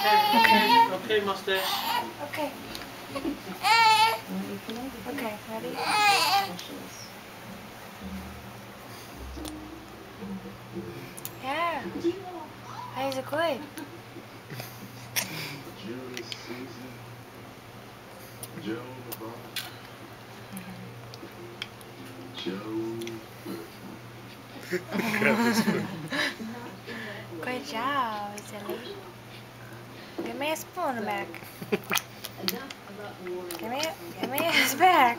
Okay, mustache. Okay. Okay, ready? Yeah. Eyes are good. Good job, silly. Give me a spoon back. Give me his back.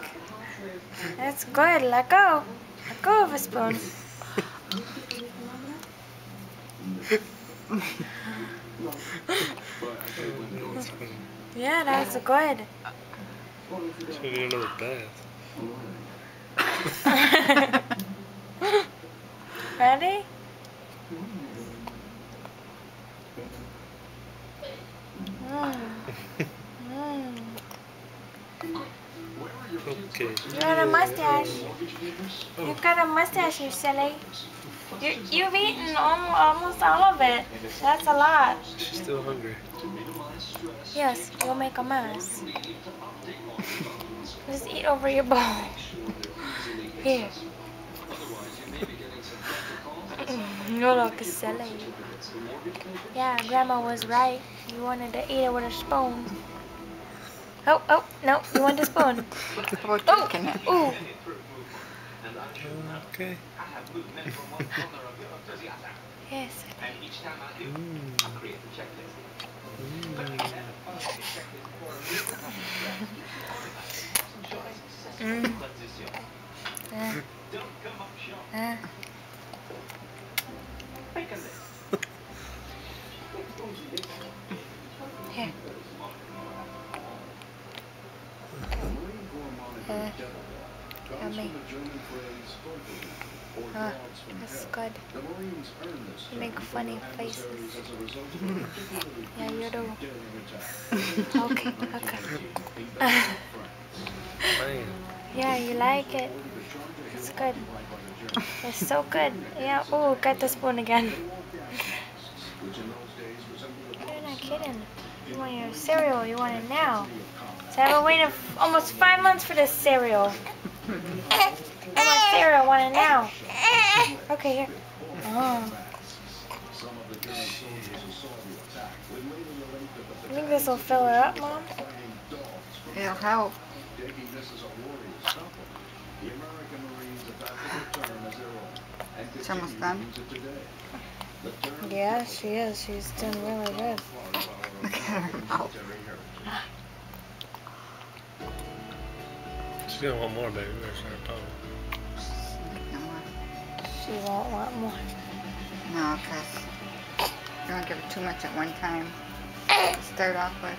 That's good. Let go. Let go of a spoon. Yeah, that's good. So we need another bath. Ready? Okay. You got a mustache. You've got a mustache, you silly. You've eaten almost all of it. That's a lot. She's still hungry. Yes, you'll make a mess. Just eat over your bowl. Here. You look silly. Yeah, Grandma was right. You wanted to eat it with a spoon. Oh, no, you want a spoon. Oh, it. Ooh. Okay. Yes. Here. Yummy. That's good. You make funny faces. Yeah, you do. Okay. Yeah, you like it. It's good. It's so good. Yeah. Ooh, got the spoon again. You're not kidding. You want your cereal. You want it now. So I've waited almost 5 months for this cereal. I want cereal. I want it now. Okay, here. Oh. You think this will fill her up, Mom? It'll help. It's almost done. Yeah, she is. She's doing really good. Look at her mouth. She's gonna want more, baby. Where's her bone? She won't want more. No, because you don't give her too much at one time to start off with.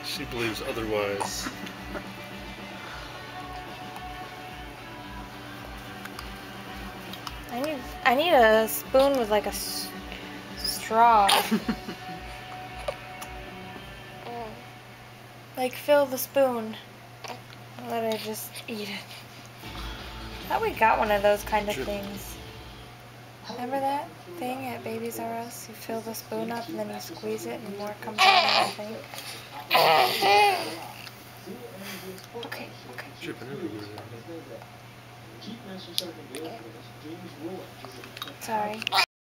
She believes otherwise. I need a spoon with like a straw. Like fill the spoon. Let her just eat it. I thought we got one of those kind of things. Remember that thing at Babies R Us? You fill the spoon up and then you squeeze it and more comes out of the thing. Okay. Dripping everywhere. Sorry.